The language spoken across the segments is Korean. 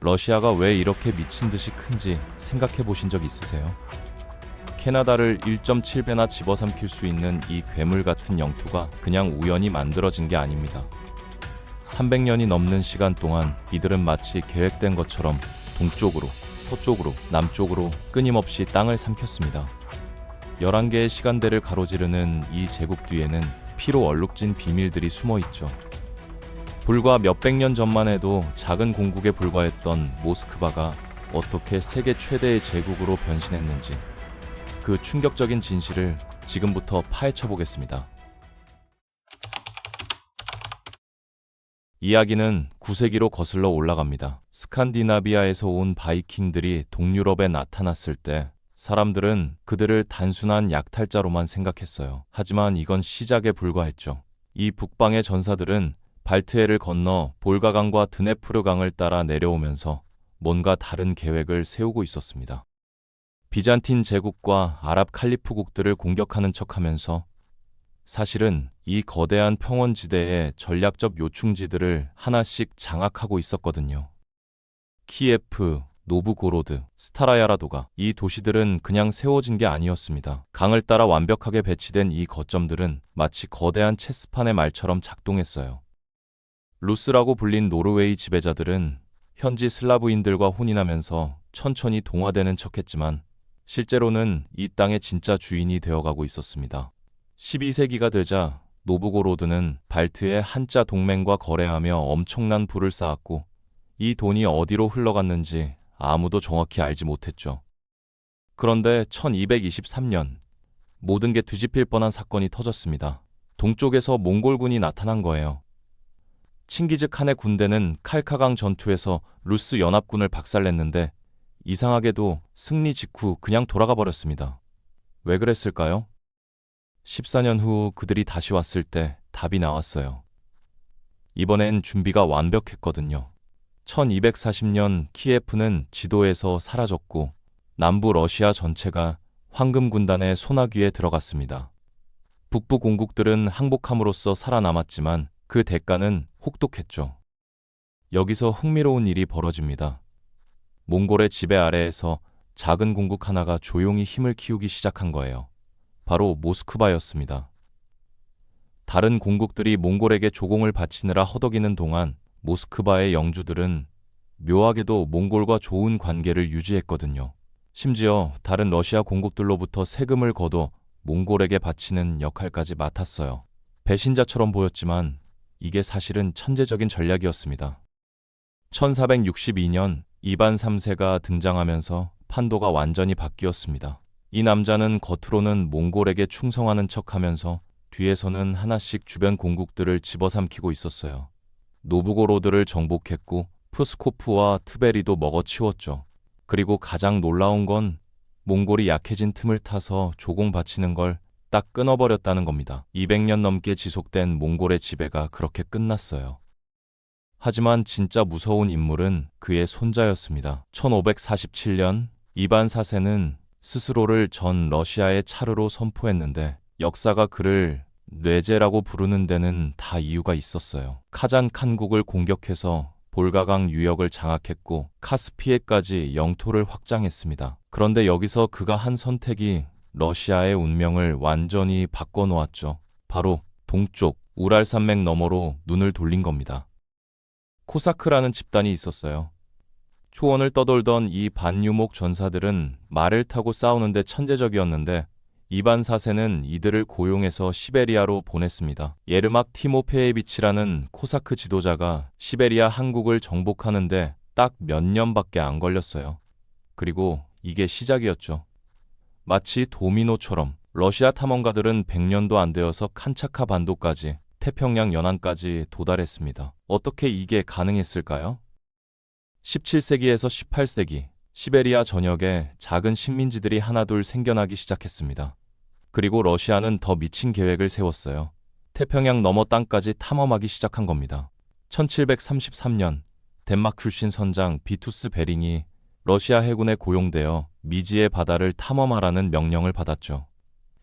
러시아가 왜 이렇게 미친 듯이 큰지 생각해 보신 적 있으세요? 캐나다를 1.7배나 집어삼킬 수 있는 이 괴물 같은 영토가 그냥 우연히 만들어진 게 아닙니다. 300년이 넘는 시간 동안 이들은 마치 계획된 것처럼 동쪽으로, 서쪽으로, 남쪽으로 끊임없이 땅을 삼켰습니다. 11개의 시간대를 가로지르는 이 제국 뒤에는 피로 얼룩진 비밀들이 숨어 있죠. 불과 몇백 년 전만 해도 작은 공국에 불과했던 모스크바가 어떻게 세계 최대의 제국으로 변신했는지 그 충격적인 진실을 지금부터 파헤쳐 보겠습니다. 이야기는 9세기로 거슬러 올라갑니다. 스칸디나비아에서 온 바이킹들이 동유럽에 나타났을 때 사람들은 그들을 단순한 약탈자로만 생각했어요. 하지만 이건 시작에 불과했죠. 이 북방의 전사들은 발트해를 건너 볼가강과 드네프르강을 따라 내려오면서 뭔가 다른 계획을 세우고 있었습니다. 비잔틴 제국과 아랍 칼리프국들을 공격하는 척하면서 사실은 이 거대한 평원지대의 전략적 요충지들을 하나씩 장악하고 있었거든요. 키예프, 노브고로드, 스타라야라도가 이 도시들은 그냥 세워진 게 아니었습니다. 강을 따라 완벽하게 배치된 이 거점들은 마치 거대한 체스판의 말처럼 작동했어요. 루스라고 불린 노르웨이 지배자들은 현지 슬라브인들과 혼인하면서 천천히 동화되는 척했지만 실제로는 이 땅의 진짜 주인이 되어가고 있었습니다. 12세기가 되자 노브고로드는 발트의 한자 동맹과 거래하며 엄청난 부를 쌓았고 이 돈이 어디로 흘러갔는지 아무도 정확히 알지 못했죠. 그런데 1223년 모든 게 뒤집힐 뻔한 사건이 터졌습니다. 동쪽에서 몽골군이 나타난 거예요. 칭기즈 칸의 군대는 칼카강 전투에서 루스 연합군을 박살냈는데 이상하게도 승리 직후 그냥 돌아가 버렸습니다. 왜 그랬을까요? 14년 후 그들이 다시 왔을 때 답이 나왔어요. 이번엔 준비가 완벽했거든요. 1240년 키예프는 지도에서 사라졌고 남부 러시아 전체가 황금 군단의 소나귀에 들어갔습니다. 북부 공국들은 항복함으로써 살아남았지만 그 대가는 혹독했죠. 여기서 흥미로운 일이 벌어집니다. 몽골의 지배 아래에서 작은 공국 하나가 조용히 힘을 키우기 시작한 거예요. 바로 모스크바였습니다. 다른 공국들이 몽골에게 조공을 바치느라 허덕이는 동안 모스크바의 영주들은 묘하게도 몽골과 좋은 관계를 유지했거든요. 심지어 다른 러시아 공국들로부터 세금을 걷어 몽골에게 바치는 역할까지 맡았어요. 배신자처럼 보였지만 이게 사실은 천재적인 전략이었습니다. 1462년 이반 3세가 등장하면서 판도가 완전히 바뀌었습니다. 이 남자는 겉으로는 몽골에게 충성하는 척하면서 뒤에서는 하나씩 주변 공국들을 집어삼키고 있었어요. 노브고로드를 정복했고 프스코프와 트베리도 먹어치웠죠. 그리고 가장 놀라운 건 몽골이 약해진 틈을 타서 조공 바치는 걸 딱 끊어버렸다는 겁니다. 200년 넘게 지속된 몽골의 지배가 그렇게 끝났어요. 하지만 진짜 무서운 인물은 그의 손자였습니다. 1547년 이반 4세는 스스로를 전 러시아의 차르로 선포했는데 역사가 그를 뇌제라고 부르는 데는 다 이유가 있었어요. 카잔 칸국을 공격해서 볼가강 유역을 장악했고 카스피해까지 영토를 확장했습니다. 그런데 여기서 그가 한 선택이 러시아의 운명을 완전히 바꿔놓았죠. 바로 동쪽 우랄산맥 너머로 눈을 돌린 겁니다. 코사크라는 집단이 있었어요. 초원을 떠돌던 이 반유목 전사들은 말을 타고 싸우는데 천재적이었는데 이반 4세는 이들을 고용해서 시베리아로 보냈습니다. 예르막 티모페예비치라는 코사크 지도자가 시베리아 항국을 정복하는데 딱 몇 년밖에 안 걸렸어요. 그리고 이게 시작이었죠. 마치 도미노처럼 러시아 탐험가들은 100년도 안 되어서 칸차카 반도까지 태평양 연안까지 도달했습니다. 어떻게 이게 가능했을까요? 17세기에서 18세기 시베리아 전역에 작은 식민지들이 하나둘 생겨나기 시작했습니다. 그리고 러시아는 더 미친 계획을 세웠어요. 태평양 너머 땅까지 탐험하기 시작한 겁니다. 1733년 덴마크 출신 선장 비투스 베링이 러시아 해군에 고용되어 미지의 바다를 탐험하라는 명령을 받았죠.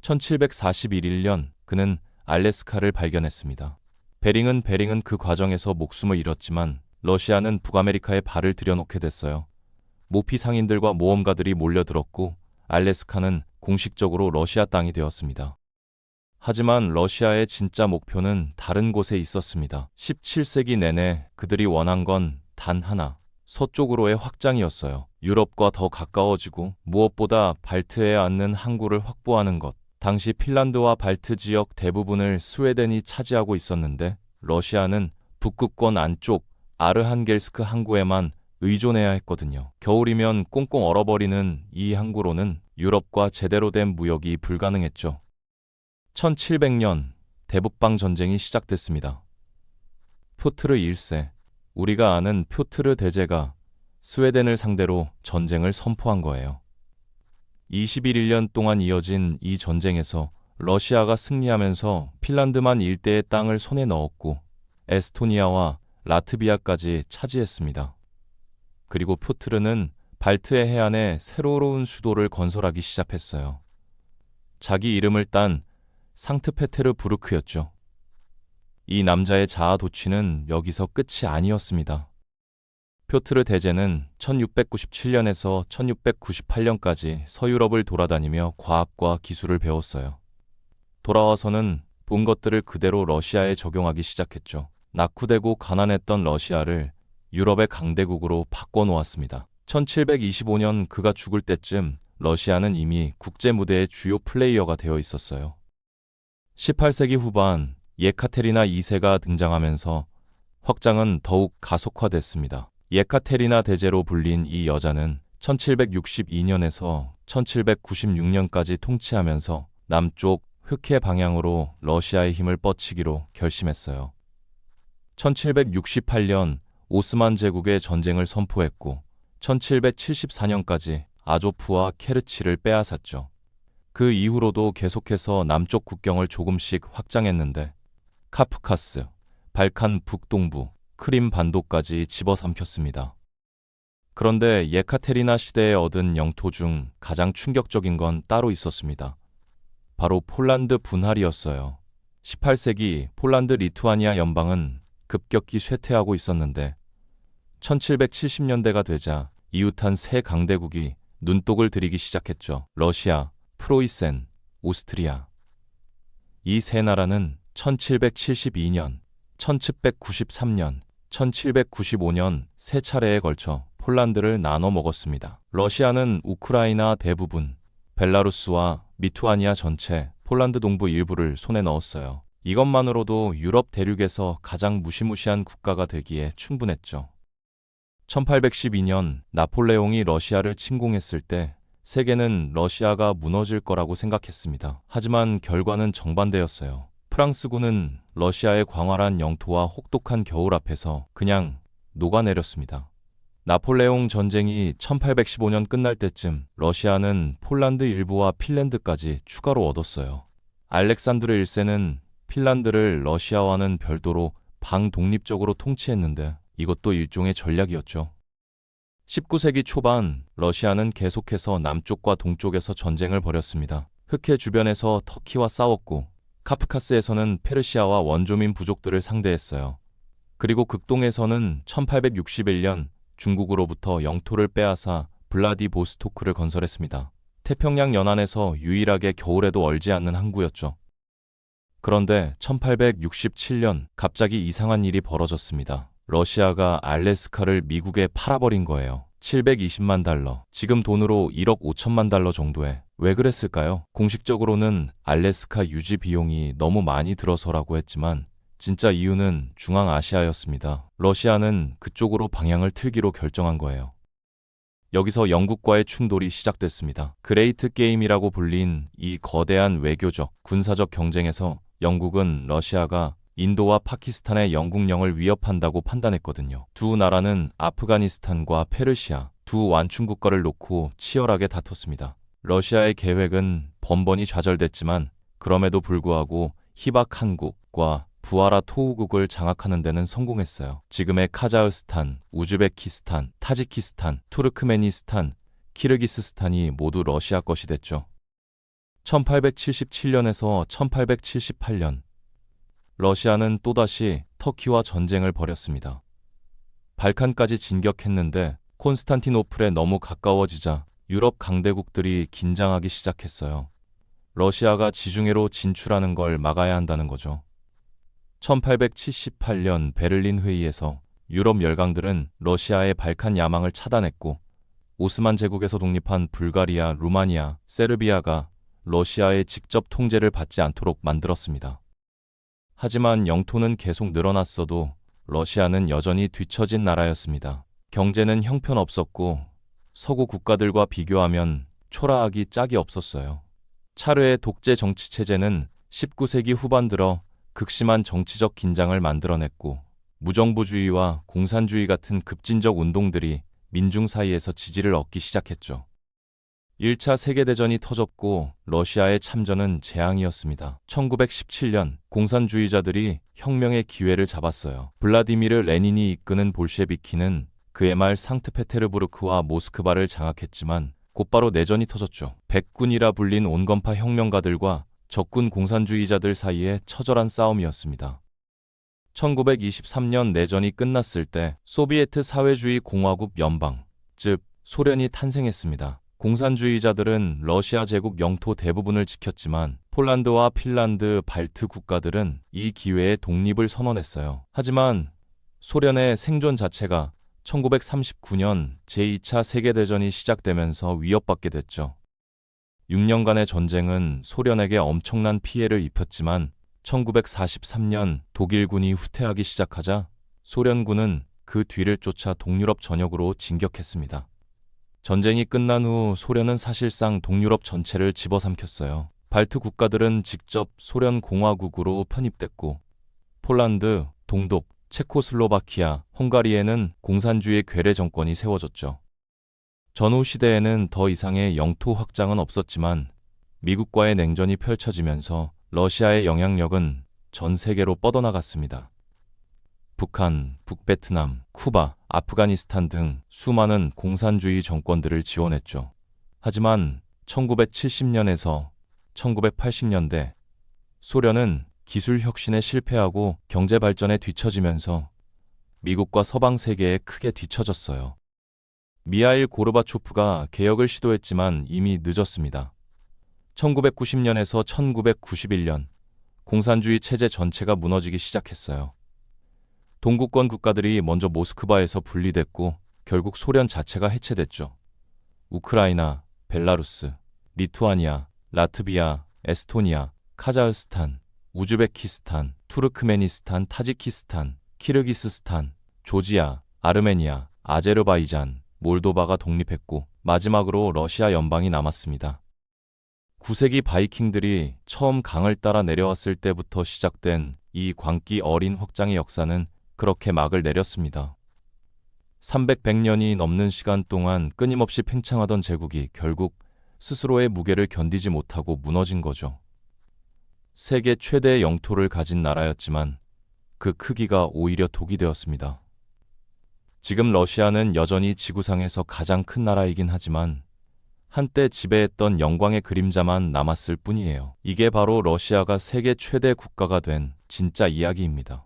1741년 그는 알래스카를 발견했습니다. 베링은 그 과정에서 목숨을 잃었지만 러시아는 북아메리카에 발을 들여놓게 됐어요. 모피 상인들과 모험가들이 몰려들었고 알래스카는 공식적으로 러시아 땅이 되었습니다. 하지만 러시아의 진짜 목표는 다른 곳에 있었습니다. 17세기 내내 그들이 원한 건 단 하나, 서쪽으로의 확장이었어요. 유럽과 더 가까워지고 무엇보다 발트해에 앉는 항구를 확보하는 것. 당시 핀란드와 발트 지역 대부분을 스웨덴이 차지하고 있었는데 러시아는 북극권 안쪽 아르한겔스크 항구에만 의존해야 했거든요. 겨울이면 꽁꽁 얼어버리는 이 항구로는 유럽과 제대로 된 무역이 불가능했죠. 1700년 대북방 전쟁이 시작됐습니다. 표트르 1세, 우리가 아는 표트르 대제가 스웨덴을 상대로 전쟁을 선포한 거예요. 21년 동안 이어진 이 전쟁에서 러시아가 승리하면서 핀란드만 일대의 땅을 손에 넣었고 에스토니아와 라트비아까지 차지했습니다. 그리고 표트르는 발트해 해안에 새로운 수도를 건설하기 시작했어요. 자기 이름을 딴 상트페테르부르크였죠. 이 남자의 자아 도취는 여기서 끝이 아니었습니다. 표트르 대제는 1697년에서 1698년까지 서유럽을 돌아다니며 과학과 기술을 배웠어요. 돌아와서는 본 것들을 그대로 러시아에 적용하기 시작했죠. 낙후되고 가난했던 러시아를 유럽의 강대국으로 바꿔놓았습니다. 1725년 그가 죽을 때쯤 러시아는 이미 국제 무대의 주요 플레이어가 되어 있었어요. 18세기 후반 예카테리나 2세가 등장하면서 확장은 더욱 가속화됐습니다. 예카테리나 대제로 불린 이 여자는 1762년에서 1796년까지 통치하면서 남쪽 흑해 방향으로 러시아의 힘을 뻗치기로 결심했어요. 1768년 오스만 제국의 전쟁을 선포했고 1774년까지 아조프와 케르치를 빼앗았죠. 그 이후로도 계속해서 남쪽 국경을 조금씩 확장했는데 카프카스, 발칸 북동부, 크림 반도까지 집어삼켰습니다. 그런데 예카테리나 시대에 얻은 영토 중 가장 충격적인 건 따로 있었습니다. 바로 폴란드 분할이었어요. 18세기 폴란드 리투아니아 연방은 급격히 쇠퇴하고 있었는데 1770년대가 되자 이웃한 새 강대국이 눈독을 들이기 시작했죠. 러시아, 프로이센, 오스트리아. 이 세 나라는 1772년, 1793년, 1795년 세 차례에 걸쳐 폴란드를 나눠 먹었습니다. 러시아는 우크라이나 대부분, 벨라루스와 리투아니아 전체, 폴란드 동부 일부를 손에 넣었어요. 이것만으로도 유럽 대륙에서 가장 무시무시한 국가가 되기에 충분했죠. 1812년 나폴레옹이 러시아를 침공했을 때 세계는 러시아가 무너질 거라고 생각했습니다. 하지만 결과는 정반대였어요. 프랑스군은 러시아의 광활한 영토와 혹독한 겨울 앞에서 그냥 녹아내렸습니다. 나폴레옹 전쟁이 1815년 끝날 때쯤 러시아는 폴란드 일부와 핀란드까지 추가로 얻었어요. 알렉산드르 1세는 핀란드를 러시아와는 별도로 방독립적으로 통치했는데 이것도 일종의 전략이었죠. 19세기 초반 러시아는 계속해서 남쪽과 동쪽에서 전쟁을 벌였습니다. 흑해 주변에서 터키와 싸웠고 카프카스에서는 페르시아와 원조민 부족들을 상대했어요. 그리고 극동에서는 1861년 중국으로부터 영토를 빼앗아 블라디보스토크를 건설했습니다. 태평양 연안에서 유일하게 겨울에도 얼지 않는 항구였죠. 그런데 1867년 갑자기 이상한 일이 벌어졌습니다. 러시아가 알래스카를 미국에 팔아버린 거예요. 720만 달러, 지금 돈으로 1억 5천만 달러 정도에. 왜 그랬을까요? 공식적으로는 알래스카 유지 비용이 너무 많이 들어서라고 했지만 진짜 이유는 중앙아시아였습니다. 러시아는 그쪽으로 방향을 틀기로 결정한 거예요. 여기서 영국과의 충돌이 시작됐습니다. 그레이트 게임이라고 불린 이 거대한 외교적, 군사적 경쟁에서 영국은 러시아가 인도와 파키스탄의 영국령을 위협한다고 판단했거든요. 두 나라는 아프가니스탄과 페르시아, 두 완충 국가를 놓고 치열하게 다퉜습니다. 러시아의 계획은 번번이 좌절됐지만 그럼에도 불구하고 히박 한국과 부하라 토우국을 장악하는 데는 성공했어요. 지금의 카자흐스탄, 우즈베키스탄, 타지키스탄, 투르크메니스탄, 키르기스스탄이 모두 러시아 것이 됐죠. 1877년에서 1878년 러시아는 또다시 터키와 전쟁을 벌였습니다. 발칸까지 진격했는데 콘스탄티노플에 너무 가까워지자 유럽 강대국들이 긴장하기 시작했어요. 러시아가 지중해로 진출하는 걸 막아야 한다는 거죠. 1878년 베를린 회의에서 유럽 열강들은 러시아의 발칸 야망을 차단했고 오스만 제국에서 독립한 불가리아, 루마니아, 세르비아가 러시아의 직접 통제를 받지 않도록 만들었습니다. 하지만 영토는 계속 늘어났어도 러시아는 여전히 뒤처진 나라였습니다. 경제는 형편없었고 서구 국가들과 비교하면 초라하기 짝이 없었어요. 차르의 독재 정치 체제는 19세기 후반 들어 극심한 정치적 긴장을 만들어냈고 무정부주의와 공산주의 같은 급진적 운동들이 민중 사이에서 지지를 얻기 시작했죠. 1차 세계대전이 터졌고 러시아의 참전은 재앙이었습니다. 1917년 공산주의자들이 혁명의 기회를 잡았어요. 블라디미르 레닌이 이끄는 볼셰비키는 그해 말 상트페테르부르크와 모스크바를 장악했지만 곧바로 내전이 터졌죠. 백군이라 불린 온건파 혁명가들과 적군 공산주의자들 사이의 처절한 싸움이었습니다. 1923년 내전이 끝났을 때 소비에트 사회주의 공화국 연방, 즉 소련이 탄생했습니다. 공산주의자들은 러시아 제국 영토 대부분을 지켰지만 폴란드와 핀란드, 발트 국가들은 이 기회에 독립을 선언했어요. 하지만 소련의 생존 자체가 1939년 제2차 세계대전이 시작되면서 위협받게 됐죠. 6년간의 전쟁은 소련에게 엄청난 피해를 입혔지만 1943년 독일군이 후퇴하기 시작하자 소련군은 그 뒤를 쫓아 동유럽 전역으로 진격했습니다. 전쟁이 끝난 후 소련은 사실상 동유럽 전체를 집어삼켰어요. 발트 국가들은 직접 소련 공화국으로 편입됐고 폴란드, 동독, 체코슬로바키아, 헝가리에는 공산주의 괴뢰 정권이 세워졌죠. 전후 시대에는 더 이상의 영토 확장은 없었지만 미국과의 냉전이 펼쳐지면서 러시아의 영향력은 전 세계로 뻗어나갔습니다. 북한, 북베트남, 쿠바, 아프가니스탄 등 수많은 공산주의 정권들을 지원했죠. 하지만 1970년에서 1980년대 소련은 기술 혁신에 실패하고 경제 발전에 뒤처지면서 미국과 서방 세계에 크게 뒤처졌어요. 미하일 고르바초프가 개혁을 시도했지만 이미 늦었습니다. 1990년에서 1991년 공산주의 체제 전체가 무너지기 시작했어요. 동구권 국가들이 먼저 모스크바에서 분리됐고 결국 소련 자체가 해체됐죠. 우크라이나, 벨라루스, 리투아니아, 라트비아, 에스토니아, 카자흐스탄, 우즈베키스탄, 투르크메니스탄, 타지키스탄, 키르기스스탄, 조지아, 아르메니아, 아제르바이잔, 몰도바가 독립했고 마지막으로 러시아 연방이 남았습니다. 9세기 바이킹들이 처음 강을 따라 내려왔을 때부터 시작된 이 광기 어린 확장의 역사는 그렇게 막을 내렸습니다. 300년이 넘는 시간 동안 끊임없이 팽창하던 제국이 결국 스스로의 무게를 견디지 못하고 무너진 거죠. 세계 최대의 영토를 가진 나라였지만 그 크기가 오히려 독이 되었습니다. 지금 러시아는 여전히 지구상에서 가장 큰 나라이긴 하지만 한때 지배했던 영광의 그림자만 남았을 뿐이에요. 이게 바로 러시아가 세계 최대 국가가 된 진짜 이야기입니다.